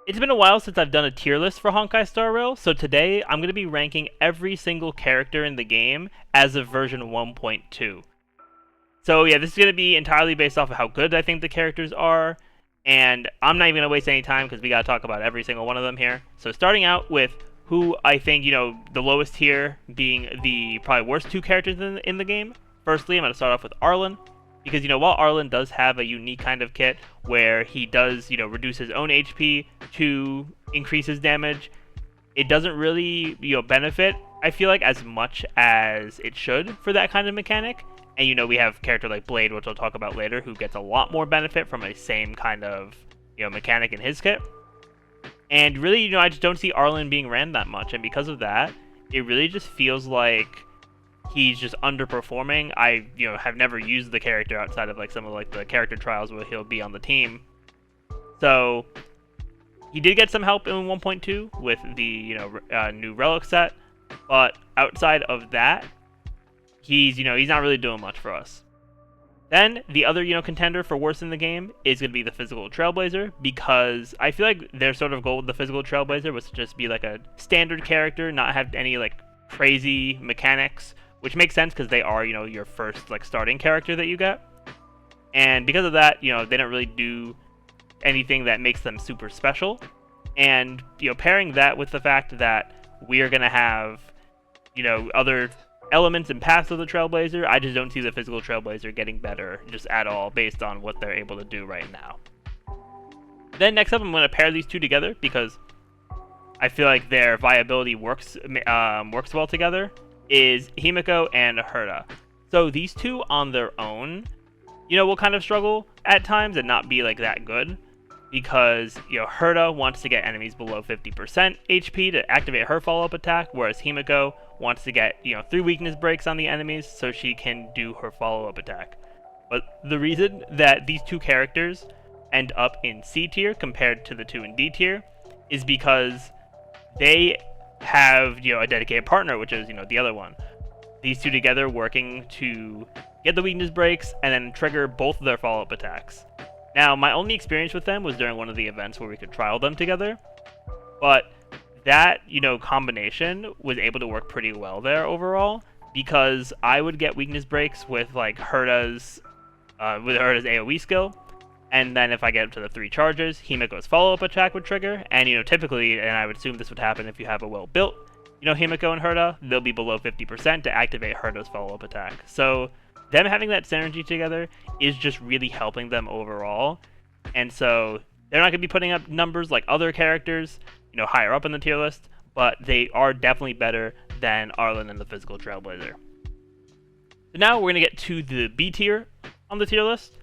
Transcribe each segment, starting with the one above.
It's been a while since I've done a tier list for Honkai Star Rail, so today I'm going to be ranking every single character in the game as of version 1.2. So yeah, this is going to be entirely based off of how good I think the characters are, and I'm not even going to waste any time because we got to talk about every single one of them here. So starting out with who I think, the lowest tier being the probably worst two characters in the game. Firstly, I'm going to start off with Arlan. Because, while Arlan does have a unique kind of kit where he does, reduce his own HP to increase his damage, it doesn't really, benefit, I feel like, as much as it should for that kind of mechanic. And, we have a character like Blade, which I'll talk about later, who gets a lot more benefit from a same kind of, mechanic in his kit. And really, I just don't see Arlan being ran that much. And because of that, it really just feels like he's just underperforming. I, have never used the character outside of some of the character trials where he'll be on the team. So he did get some help in 1.2 with the new relic set, but outside of that, he's not really doing much for us. Then the other contender for worst in the game is going to be the physical Trailblazer, because I feel like their sort of goal with the physical Trailblazer was to just be a standard character, not have any crazy mechanics. Which makes sense because they are, your first starting character that you get. And because of that, they don't really do anything that makes them super special. And, pairing that with the fact that we are going to have, other elements and paths of the Trailblazer, I just don't see the physical Trailblazer getting better just at all based on what they're able to do right now. Then next up, I'm going to pair these two together because I feel like their viability works well together. Is Himeko and Herta. So these two on their own, will kind of struggle at times and not be that good, because Herta wants to get enemies below 50% HP to activate her follow-up attack, whereas Himeko wants to get 3 weakness breaks on the enemies so she can do her follow-up attack. But the reason that these two characters end up in C tier compared to the two in D tier is because they have a dedicated partner, which is the other one. These two together working to get the weakness breaks and then trigger both of their follow-up attacks. Now, my only experience with them was during one of the events where we could trial them together, but that combination was able to work pretty well there overall, because I would get weakness breaks with Herta's AoE skill. And then if I get up to the 3 charges, Himeko's follow-up attack would trigger. And, typically, and I would assume this would happen if you have a well-built, Himeko and Herta, they'll be below 50% to activate Herta's follow-up attack. So them having that synergy together is just really helping them overall. And so they're not going to be putting up numbers like other characters, higher up in the tier list, but they are definitely better than Arlan and the physical Trailblazer. So now we're going to get to the B tier on the tier list.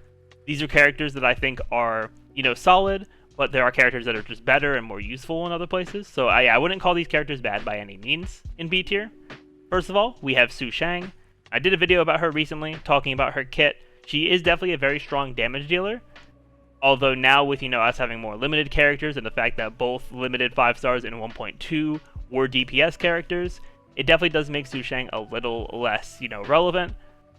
These are characters that I think are, solid, but there are characters that are just better and more useful in other places. So I wouldn't call these characters bad by any means in B tier. First of all, we have Sushang. I did a video about her recently, talking about her kit. She is definitely a very strong damage dealer. Although now with, us having more limited characters and the fact that both limited 5 stars in 1.2 were DPS characters, it definitely does make Sushang a little less, relevant.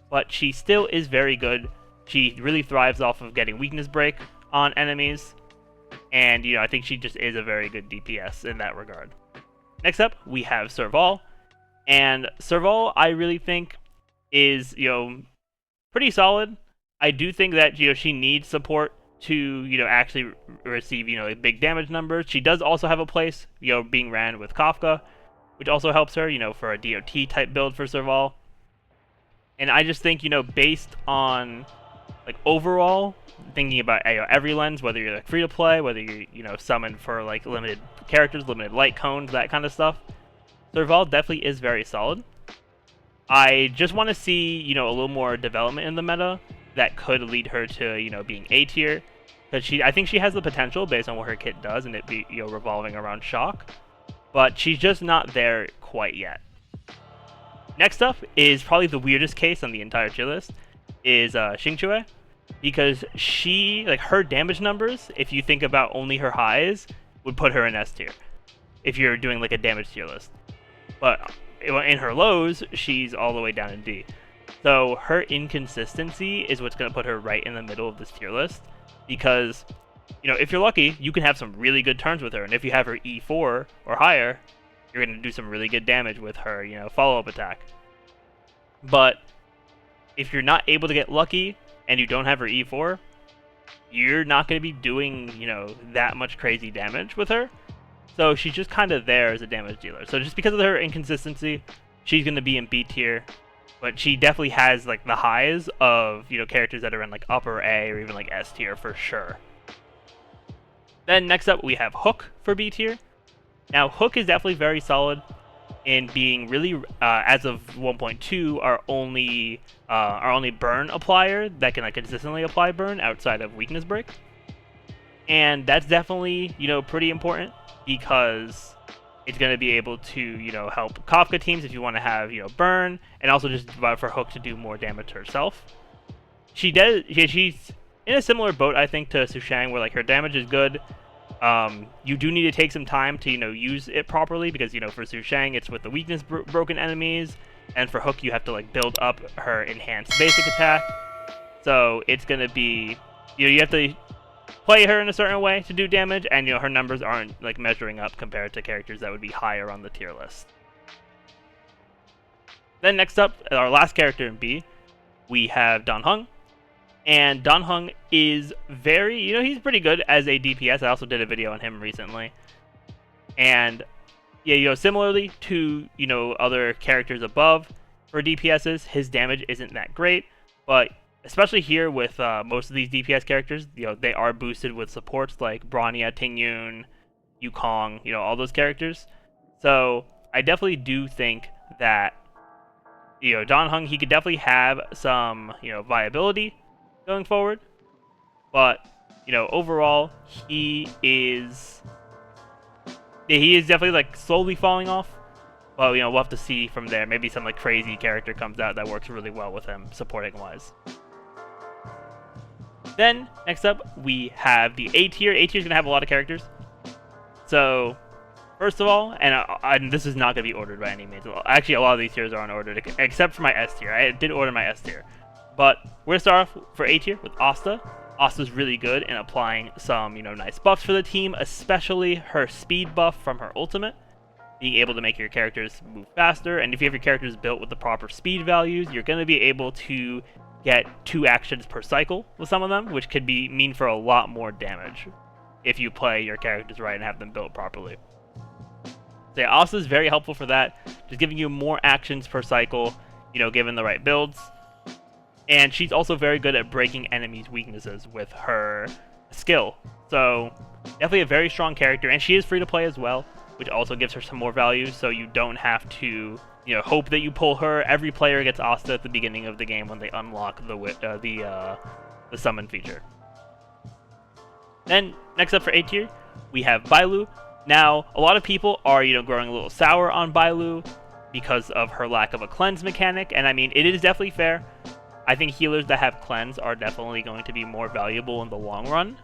But she still is very good. She really thrives off of getting weakness break on enemies, and I think she just is a very good DPS in that regard. Next up, we have Serval, and Serval I really think is pretty solid. I do think that she needs support to actually receive big damage numbers. She does also have a place being ran with Kafka, which also helps her for a DOT type build for Serval. And I just think based on overall, thinking about every lens, whether you're free to play, whether you summon for limited characters, limited light cones, that kind of stuff, Serval definitely is very solid. I just want to see a little more development in the meta that could lead her to being A tier, because I think she has the potential based on what her kit does and it be revolving around shock, but she's just not there quite yet. Next up is probably the weirdest case on the entire tier list, is Qingque. Because she, her damage numbers, if you think about only her highs, would put her in S tier. If you're doing a damage tier list. But in her lows, she's all the way down in D. So her inconsistency is what's going to put her right in the middle of this tier list. Because you know, if you're lucky, you can have some really good turns with her, and if you have her E4 or higher, you're going to do some really good damage with her, you know, follow-up attack. But if you're not able to get lucky and you don't have her E4, you're not going to be doing, you know, that much crazy damage with her. So she's just kind of there as a damage dealer. So just because of her inconsistency, she's going to be in B tier. But she definitely has, like, the highs of, you know, characters that are in, like, upper A or even, like, S tier for sure. Then next up, we have Hook for B tier. Now, Hook is definitely very solid in being really, as of 1.2, our only burn applier that can, like, consistently apply burn outside of weakness break. And that's definitely, you know, pretty important because it's going to be able to, you know, help Kafka teams if you want to have, you know, burn, and also just for Hook to do more damage herself. She's in a similar boat, I think, to Sushang, where, like, her damage is good. You do need to take some time to, you know, use it properly, because, you know, for Sushang, it's with the weakness broken enemies, and for Hook, you have to, like, build up her enhanced basic attack. So it's going to be, you know, you have to play her in a certain way to do damage, and, you know, her numbers aren't, like, measuring up compared to characters that would be higher on the tier list. Then next up, our last character in B, we have Dan Heng. And Dan Heng is very, you know, he's pretty good as a DPS. I also did a video on him recently. And, yeah, you know, similarly to, you know, other characters above for DPSs, his damage isn't that great. But especially here with most of these DPS characters, you know, they are boosted with supports like Bronya, Tingyun, Yukong, you know, all those characters. So I definitely do think that, you know, Dan Heng, he could definitely have some, you know, viability going forward, but, you know, overall, he is definitely, like, slowly falling off, but, you know, we'll have to see from there. Maybe some, like, crazy character comes out that works really well with him, supporting-wise. Then, next up, we have the A tier. A tier is going to have a lot of characters. So, first of all, and this is not going to be ordered by any means. Actually, a lot of these tiers are unordered, except for my S tier. I did order my S tier. But we're going to start off for A tier with Asta. Asta's really good in applying some, you know, nice buffs for the team, especially her speed buff from her ultimate, being able to make your characters move faster. And if you have your characters built with the proper speed values, you're going to be able to get 2 actions per cycle with some of them, which could mean for a lot more damage if you play your characters right and have them built properly. So yeah, Asta's very helpful for that, just giving you more actions per cycle, you know, given the right builds. And she's also very good at breaking enemies' weaknesses with her skill. So, definitely a very strong character. And she is free to play as well, which also gives her some more value. So you don't have to, you know, hope that you pull her. Every player gets Asta at the beginning of the game when they unlock the summon feature. Then, next up for A tier, we have Bailu. Now, a lot of people are, you know, growing a little sour on Bailu because of her lack of a cleanse mechanic. And I mean, it is definitely fair. I think healers that have cleanse are definitely going to be more valuable in the long run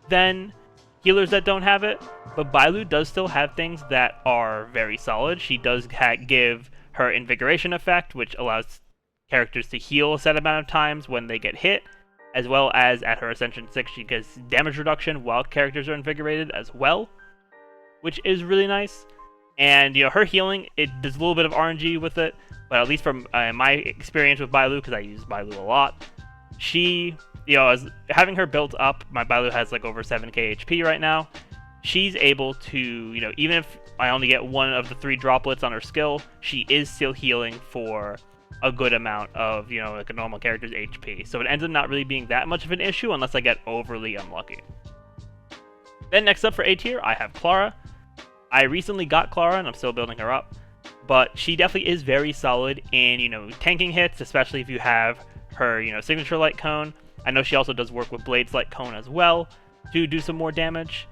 than healers that don't have it. But Bailu does still have things that are very solid. She does give her invigoration effect, which allows characters to heal a set amount of times when they get hit, as well as at her Ascension 6, she gets damage reduction while characters are invigorated as well, which is really nice. And, you know, her healing, there's a little bit of RNG with it, but at least from my experience with Bailu, because I use Bailu a lot, she, you know, as having her built up, my Bailu has like over 7k HP right now. She's able to, you know, even if I only get 1 of the 3 droplets on her skill, she is still healing for a good amount of, you know, like a normal character's HP. So it ends up not really being that much of an issue unless I get overly unlucky. Then next up for A tier, I have Clara. I recently got Clara, and I'm still building her up, but she definitely is very solid in, you know, tanking hits, especially if you have her, you know, signature light cone. I know she also does work with Blade's light cone as well to do some more damage.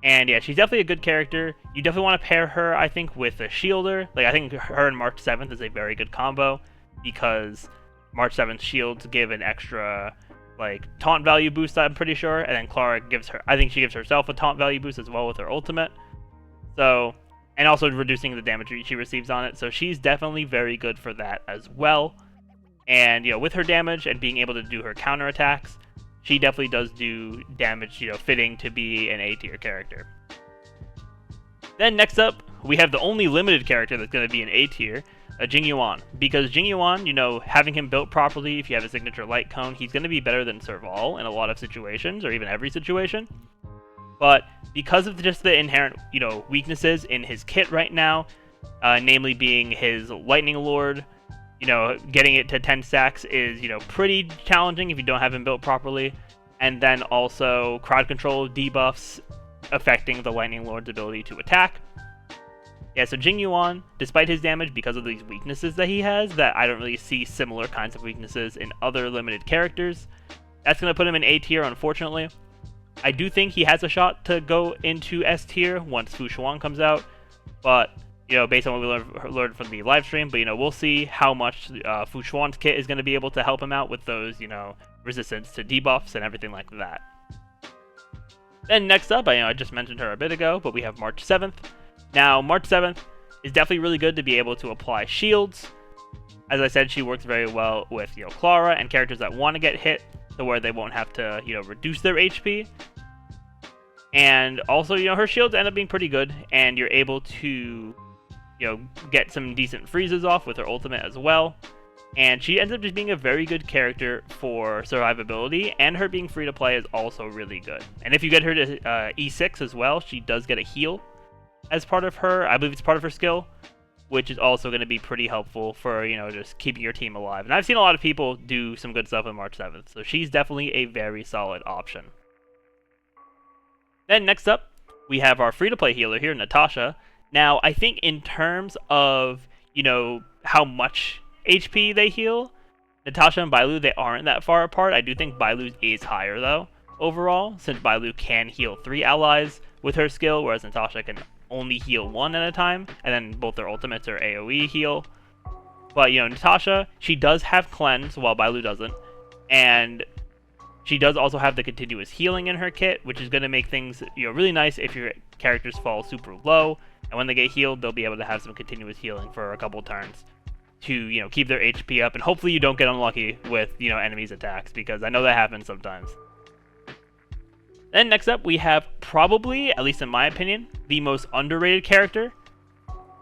And yeah, she's definitely a good character. You definitely want to pair her, I think, with a shielder. Like, I think her and March 7th is a very good combo, because March 7th shields give an extra, like, taunt value boost, I'm pretty sure, and then Clara gives her, I think she gives herself a taunt value boost as well with her ultimate. So, and also reducing the damage she receives on it. So she's definitely very good for that as well. And, you know, with her damage and being able to do her counterattacks, she definitely does do damage, fitting to be an A tier character. Then next up, we have the only limited character that's going to be an A tier, Jing Yuan. Because Jing Yuan, having him built properly, if you have a signature light cone, he's going to be better than Serval in a lot of situations, or even every situation. But because of just the inherent, weaknesses in his kit right now, namely being his Lightning Lord, getting it to 10 stacks is, pretty challenging if you don't have him built properly. And then also crowd control debuffs affecting the Lightning Lord's ability to attack. Yeah, so Jing Yuan, despite his damage, because of these weaknesses that he has, that I don't really see similar kinds of weaknesses in other limited characters, that's going to put him in A tier, unfortunately. I do think he has a shot to go into S tier once Xuan comes out, but, based on what we learned from the live stream, but, we'll see how much Xuan's kit is going to be able to help him out with those, resistance to debuffs and everything like that. Then next up, I just mentioned her a bit ago, but we have March 7th. Now, March 7th is definitely really good to be able to apply shields. As I said, she works very well with, Clara and characters that want to get hit, to where they won't have to, reduce their HP. And also, her shields end up being pretty good, and you're able to, get some decent freezes off with her ultimate as well. And she ends up just being a very good character for survivability, and her being free to play is also really good. And if you get her to E6 as well, she does get a heal as part of her, I believe it's part of her skill, which is also going to be pretty helpful for, just keeping your team alive. And I've seen a lot of people do some good stuff on March 7th, so she's definitely a very solid option. Then next up, we have our free-to-play healer here, Natasha. Now, I think in terms of, how much HP they heal, Natasha and Bailu, they aren't that far apart. I do think Bailu's is higher, though, overall, since Bailu can heal 3 allies with her skill, whereas Natasha can only heal 1 at a time, and then both their ultimates are AoE heal. But, Natasha, she does have cleanse, while Bailu doesn't, and she does also have the continuous healing in her kit, which is going to make things, really nice if your characters fall super low, and when they get healed, they'll be able to have some continuous healing for a couple turns to, keep their HP up, and hopefully you don't get unlucky with, enemies' attacks, because I know that happens sometimes. Then next up, we have probably, at least in my opinion, the most underrated character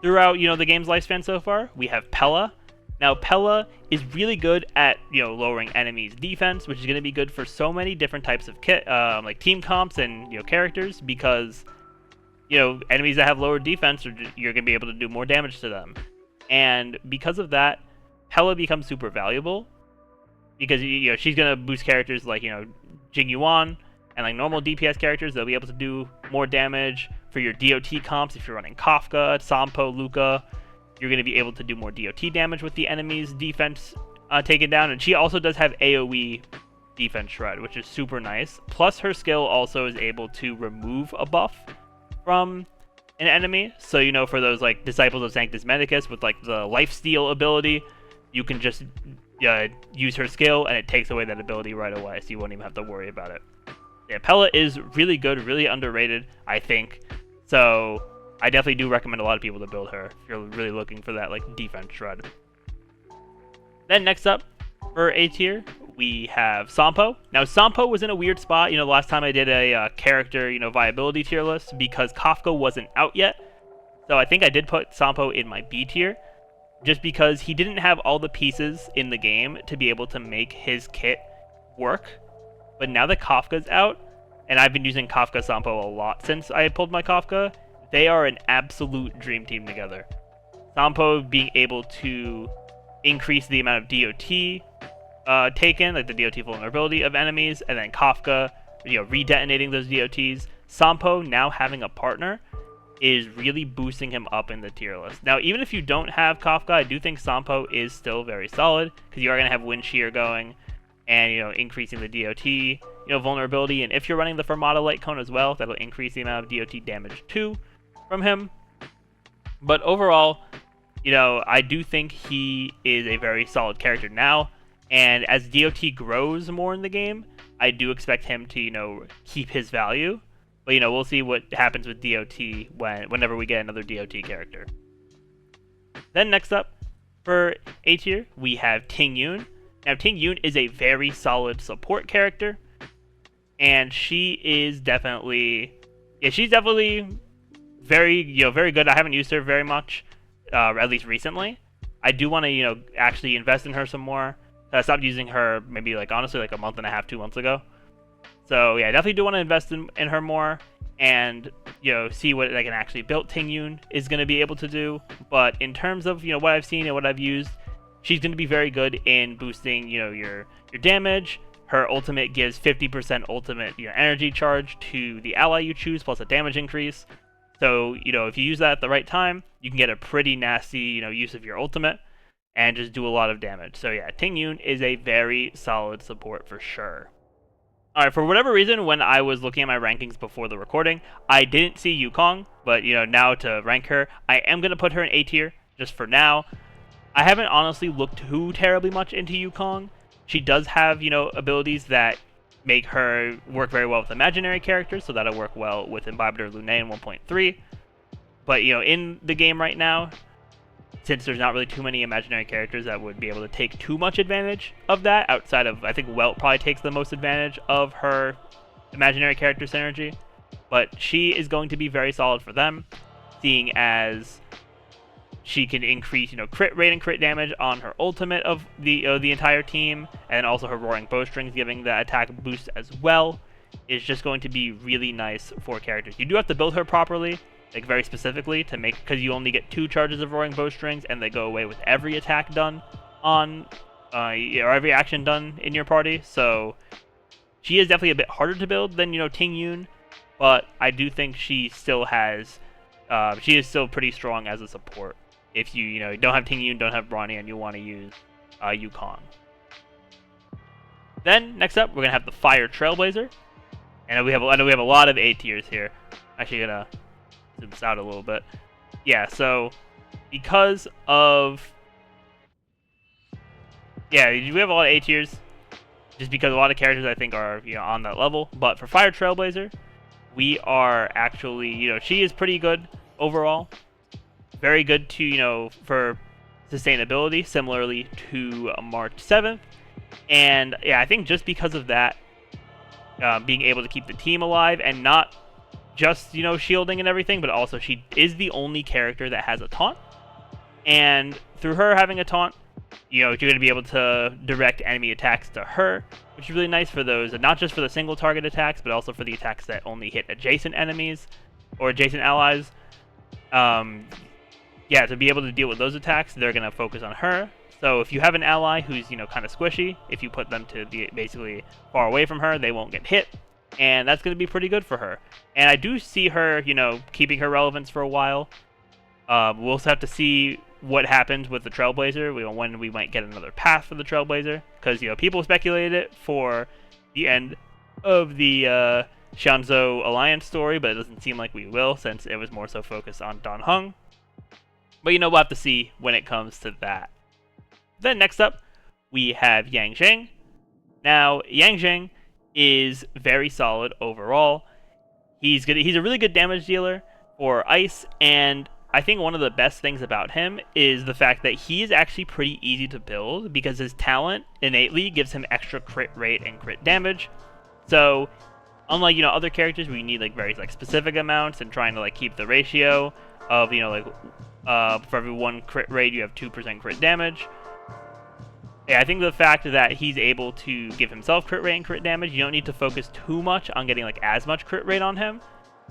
throughout, the game's lifespan so far. We have Pela. Now, Pela is really good at, lowering enemies' defense, which is going to be good for so many different types of kit, like team comps and, characters, because, enemies that have lower defense, you're going to be able to do more damage to them. And because of that, Pela becomes super valuable, because, she's going to boost characters like, Jing Yuan, and like normal DPS characters, they'll be able to do more damage. For your DOT comps, if you're running Kafka, Sampo, Luka, you're going to be able to do more DOT damage with the enemy's defense taken down. And she also does have AoE defense shred, which is super nice. Plus, her skill also is able to remove a buff from an enemy. So, for those like Disciples of Sanctus Medicus with like the lifesteal ability, you can just use her skill and it takes away that ability right away, so you won't even have to worry about it. Yeah, Pela is really good, really underrated, I think. So I definitely do recommend a lot of people to build her if you're really looking for that like defense shred. Then next up for A tier, we have Sampo. Now Sampo was in a weird spot, the last time I did a character, viability tier list, because Kafka wasn't out yet. So I think I did put Sampo in my B tier, just because he didn't have all the pieces in the game to be able to make his kit work. But now that Kafka's out, and I've been using Kafka Sampo a lot since I pulled my Kafka, they are an absolute dream team together. Sampo being able to increase the amount of DOT taken, like the DOT vulnerability of enemies, and then Kafka, re-detonating those DOTs. Sampo now having a partner is really boosting him up in the tier list. Now, even if you don't have Kafka, I do think Sampo is still very solid, because you are going to have Wind Shear going, and, increasing the DOT, vulnerability. And if you're running the Fermata Light Cone as well, that'll increase the amount of DOT damage too from him. But overall, I do think he is a very solid character now. And as DOT grows more in the game, I do expect him to, keep his value. But, we'll see what happens with DOT whenever we get another DOT character. Then next up, for A tier, we have Tingyun. Now, Tingyun is a very solid support character. and she is definitely, yeah, she's definitely very good. I haven't used her very much, at least recently. I do want to actually invest in her some more. I stopped using her maybe honestly a month and a half, 2 months ago. So yeah, I definitely do want to invest in her more, and see what I can actually build Tingyun is going to be able to do. But in terms of what I've seen and what I've used, she's going to be very good in boosting your damage. Her ultimate gives 50% ultimate energy charge to the ally you choose, plus a damage increase. So if you use that at the right time, you can get a pretty nasty use of your ultimate and just do a lot of damage. So yeah, Tingyun is a very solid support for sure. Alright, for whatever reason, when I was looking at my rankings before the recording, I didn't see Yukong, but now to rank her, I am going to put her in A tier, just for now. I haven't honestly looked too terribly much into Yukong. She does have, abilities that make her work very well with imaginary characters, so that'll work well with Imbibitor Lunae in 1.3. But, in the game right now, since there's not really too many imaginary characters that would be able to take too much advantage of that, outside of, I think Welt probably takes the most advantage of her imaginary character synergy. But she is going to be very solid for them, seeing as she can increase, crit rate and crit damage on her ultimate of the entire team, and also her roaring bowstrings giving the attack boost as well. Is just going to be really nice for characters. You do have to build her properly, very specifically, to make, because you only get 2 charges of roaring bowstrings, and they go away with every attack done on, or every action done in your party. So she is definitely a bit harder to build than Tingyun, but I do think she still has, she is still pretty strong as a support. If you don't have Tingyun, don't have Bronya, and you want to use Yukong. Then next up, we're gonna have the Fire Trailblazer, and I know we have a lot of A tiers here. Actually, gonna zoom this out a little bit. Yeah, so because of we have a lot of A tiers, just because a lot of characters I think are on that level. But for Fire Trailblazer, we are actually she is pretty good overall. Very good to, for sustainability, similarly to March 7th. And, yeah, I think just because of that, being able to keep the team alive, and not just, shielding and everything, but also she is the only character that has a taunt. And through her having a taunt, you're going to be able to direct enemy attacks to her, which is really nice for those, and not just for the single target attacks, but also for the attacks that only hit adjacent enemies, or adjacent allies. Yeah, to be able to deal with those attacks, they're going to focus on her. So if you have an ally who's, kind of squishy, if you put them to be basically far away from her, they won't get hit. And that's going to be pretty good for her. And I do see her, keeping her relevance for a while. We'll also have to see what happens with the Trailblazer, when we might get another path for the Trailblazer. Because, people speculated it for the end of the Shanzhou Alliance story, but it doesn't seem like we will, since it was more so focused on Dan Heng. But we'll have to see when it comes to that. Then next up, we have Yanqing. Now, Yanqing is very solid overall. He's a really good damage dealer for ice, and I think one of the best things about him is the fact that he is actually pretty easy to build, because his talent innately gives him extra crit rate and crit damage. So, unlike other characters where you need very specific amounts and trying to keep the ratio of for every 1 crit rate, you have 2% crit damage. Yeah, I think the fact that he's able to give himself crit rate and crit damage, you don't need to focus too much on getting as much crit rate on him,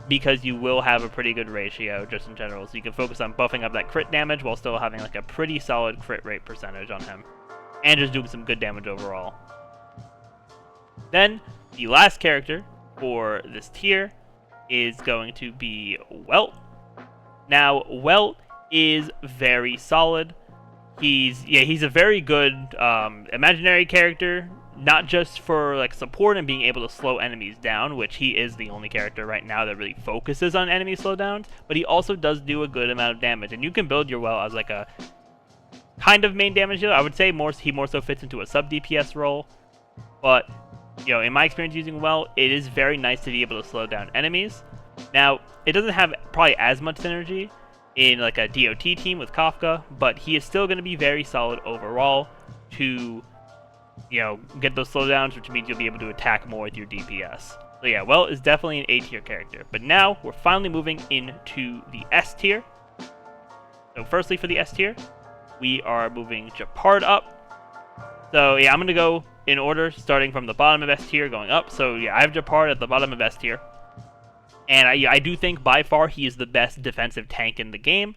because you will have a pretty good ratio just in general. So you can focus on buffing up that crit damage while still having a pretty solid crit rate percentage on him, and just doing some good damage overall. Then the last character for this tier is going to be Welt. Now, Welt is very solid. He's a very good imaginary character, not just for support and being able to slow enemies down, which he is the only character right now that really focuses on enemy slowdowns, but he also does do a good amount of damage, and you can build your Welt as a kind of main damage dealer. I would say he more so fits into a sub DPS role, but in my experience using Welt, it is very nice to be able to slow down enemies. Now, it doesn't have probably as much synergy in a DOT team with Kafka, but he is still going to be very solid overall to get those slowdowns, which means you'll be able to attack more with your DPS. So yeah, Welt is definitely an A tier character. But now we're finally moving into the S tier. So firstly, for the S tier, we are moving Gepard up. So yeah, I'm going to go in order, starting from the bottom of S tier, going up. So yeah, I have Gepard at the bottom of S tier. And I do think by far he is the best defensive tank in the game.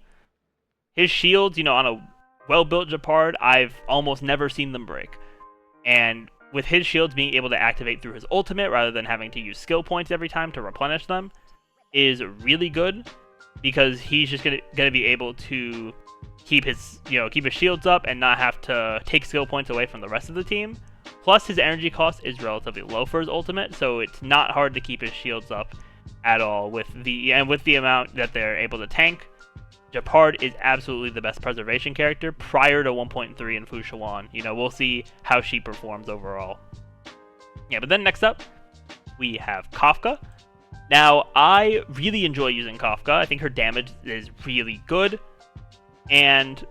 His shields, on a well-built Gepard, I've almost never seen them break. And with his shields being able to activate through his ultimate rather than having to use skill points every time to replenish them is really good, because he's just gonna be able to keep his shields up and not have to take skill points away from the rest of the team. Plus, his energy cost is relatively low for his ultimate, so it's not hard to keep his shields up at all. With the amount that they're able to tank, Gepard is absolutely the best preservation character prior to 1.3 in Xuan. We'll see how she performs overall. Yeah, but then next up, we have Kafka. Now, I really enjoy using Kafka. I think her damage is really good. And,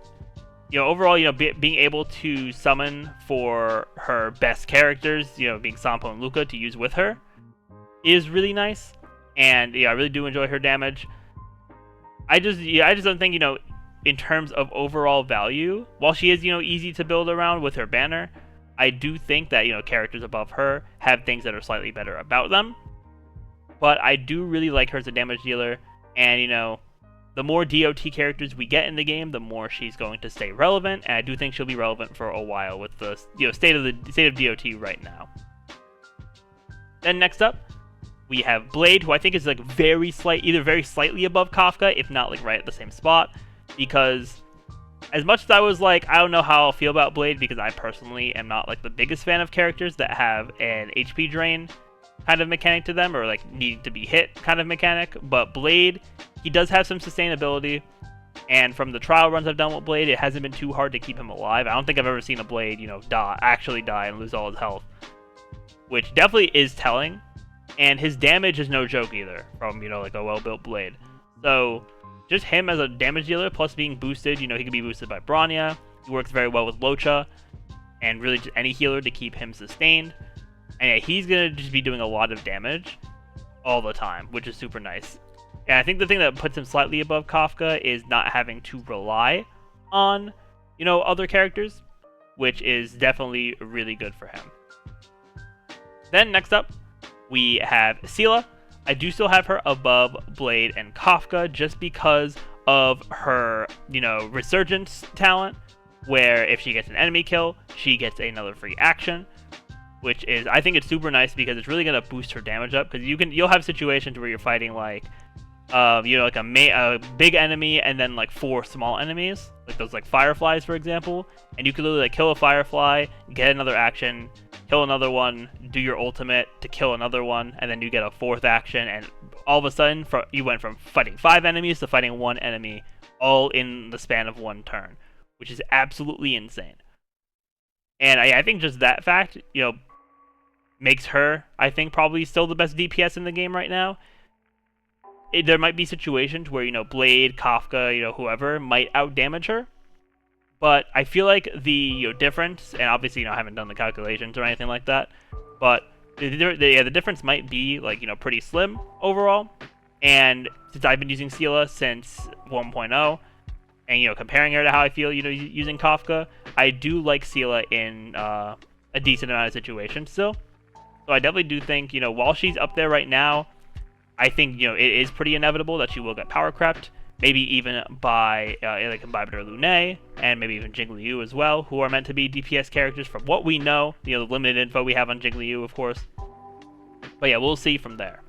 overall, being able to summon for her best characters, being Sampo and Luka, to use with her is really nice. And, I really do enjoy her damage. I just don't think, in terms of overall value, while she is, easy to build around with her banner, I do think that, characters above her have things that are slightly better about them. But I do really like her as a damage dealer, and, the more DOT characters we get in the game, the more she's going to stay relevant, and I do think she'll be relevant for a while with the, state of DOT right now. Then next up, we have Blade, who I think is either very slightly above Kafka, if not right at the same spot. Because as much as I was I don't know how I'll feel about Blade, because I personally am not the biggest fan of characters that have an HP drain kind of mechanic to them, or need to be hit kind of mechanic. But Blade, he does have some sustainability, and from the trial runs I've done with Blade, it hasn't been too hard to keep him alive. I don't think I've ever seen a Blade, actually die and lose all his health, which definitely is telling. And his damage is no joke either, from, a well-built Blade. So, just him as a damage dealer, plus being boosted, he can be boosted by Bronya. He works very well with Luocha, and really just any healer to keep him sustained. And yeah, he's going to just be doing a lot of damage all the time, which is super nice. And I think the thing that puts him slightly above Kafka is not having to rely on, other characters, which is definitely really good for him. Then, next up, we have Seele. I do still have her above Blade and Kafka just because of her, resurgence talent, where if she gets an enemy kill, she gets another free action, which is, I think it's super nice because it's really going to boost her damage up, because you'll have situations where you're fighting a big enemy and then 4 small enemies, those fireflies, for example, and you can literally kill a firefly, get another action, kill another one, do your ultimate to kill another one, and then you get a 4th action, and all of a sudden you went from fighting 5 enemies to fighting 1 enemy, all in the span of 1 turn, which is absolutely insane. And I think just that fact, makes her, I think, probably still the best DPS in the game right now. There might be situations where, Blade, Kafka, whoever might outdamage her. But I feel like the difference, and obviously, I haven't done the calculations or anything like that, but the difference might be, pretty slim overall. And since I've been using Seele since 1.0, and, comparing her to how I feel, using Kafka, I do like Seele in a decent amount of situations still. So I definitely do think, while she's up there right now, I think, it is pretty inevitable that she will get power crept. Maybe even by Imbibitor Lunae, and maybe even Jing Yuan as well, who are meant to be DPS characters from what we know, the limited info we have on Jing Yuan, of course. But yeah, we'll see from there.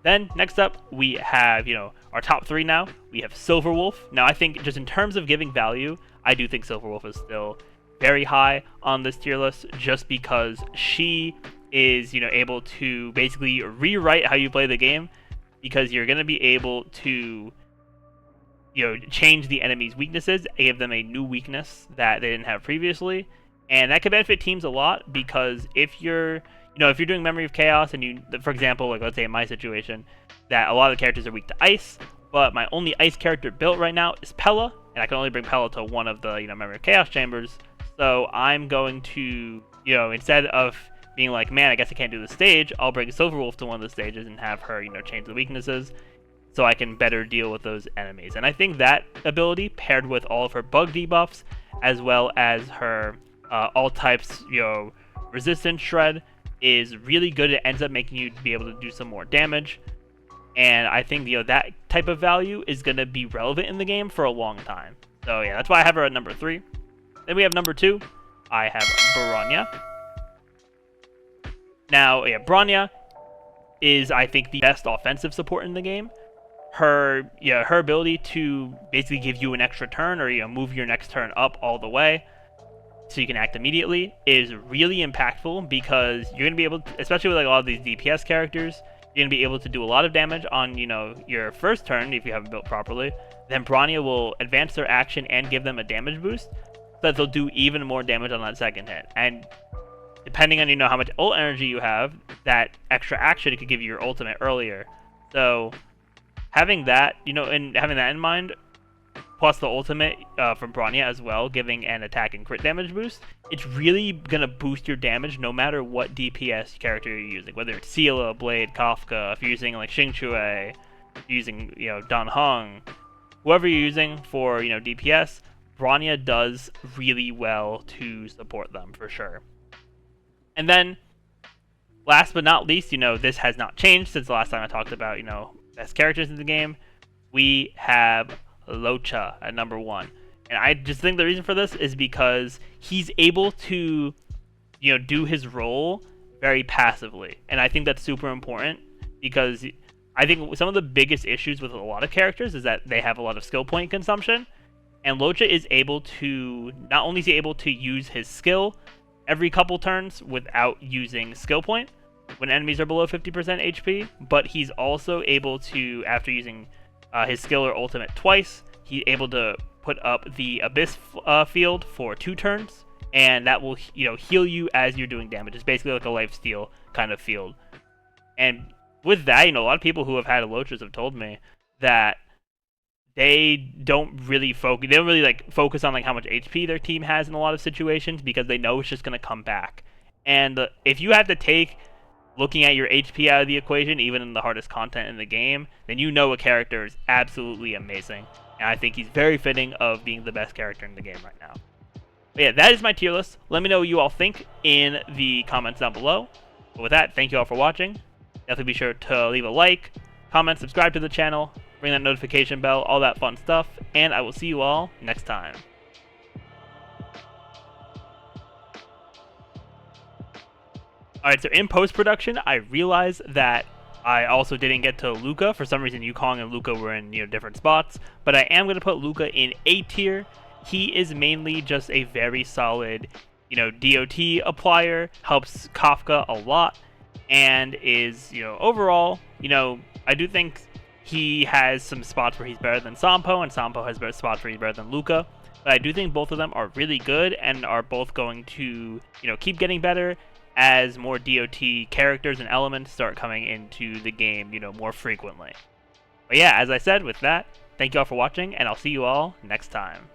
Then, next up, we have, our top 3 now. We have Silverwolf. Now, I think just in terms of giving value, I do think Silverwolf is still very high on this tier list, just because she is, able to basically rewrite how you play the game, because you're going to be able to change the enemy's weaknesses, give them a new weakness that they didn't have previously, and that could benefit teams a lot, because if you're doing Memory of Chaos, and for example, let's say in my situation, that a lot of the characters are weak to ice, but my only ice character built right now is Pela, and I can only bring Pela to one of the Memory of Chaos chambers, so I'm going to you know, instead of being like, man, I guess I can't do the stage, I'll bring Silverwolf to one of the stages and have her, you know, change the weaknesses so I can better deal with those enemies. And I think that ability, paired with all of her bug debuffs, as well as her all types, you know, resistance shred, is really good. It ends up making you be able to do some more damage. And I think, you know, that type of value is going to be relevant in the game for a long time. So yeah, that's why I have her at number 3. Then we have number 2. I have Bronya. Now, yeah, Bronya is, I think, the best offensive support in the game. Her ability to basically give you an extra turn, or, you know, move your next turn up all the way so you can act immediately, is really impactful, because you're going to be able to, especially with like a lot of these DPS characters, you're going to be able to do a lot of damage on, you know, your first turn if you have it built properly. Then Bronya will advance their action and give them a damage boost, so that they'll do even more damage on that second hit. And depending on, you know, how much ult energy you have, that extra action could give you your ultimate earlier. So having that, you know, and having that in mind, plus the ultimate from Bronya as well, giving an attack and crit damage boost, it's really going to boost your damage no matter what DPS character you're using. Whether it's Seele, Blade, Kafka, if you're using like Qingque, using, you know, Dan Heng, whoever you're using for, you know, DPS, Bronya does really well to support them for sure. And then, last but not least, you know, this has not changed since the last time I talked about, you know, best characters in the game. We have Luocha at number 1. And I just think the reason for this is because he's able to, you know, do his role very passively. And I think that's super important, because I think some of the biggest issues with a lot of characters is that they have a lot of skill point consumption. And Luocha is able to, not only is he able to use his skill every couple turns without using skill point when enemies are below 50% HP, but he's also able to, after using his skill or ultimate twice, he's able to put up the Abyss field for 2 turns, and that will, you know, heal you as you're doing damage. It's basically like a lifesteal kind of field. And with that, you know, a lot of people who have had Luochas have told me that they don't really focus on like how much HP their team has in a lot of situations, because they know it's just going to come back. And if you have to take looking at your HP out of the equation, even in the hardest content in the game, then you know a character is absolutely amazing. And I think he's very fitting of being the best character in the game right now. But yeah, that is my tier list. Let me know what you all think in the comments down below. But with that, thank you all for watching. Definitely be sure to leave a like, comment, subscribe to the channel, ring that notification bell, all that fun stuff, and I will see you all next time. Alright, so in post-production, I realized that I also didn't get to Luka. For some reason, Yukong and Luka were in, you know, different spots, but I am going to put Luka in A tier. He is mainly just a very solid, you know, DOT applier, helps Kafka a lot, and is, you know, overall, you know, I do think he has some spots where he's better than Sampo, and Sampo has better spots where he's better than Luka. But I do think both of them are really good, and are both going to, you know, keep getting better as more DOT characters and elements start coming into the game, you know, more frequently. But yeah, as I said, with that, thank you all for watching, and I'll see you all next time.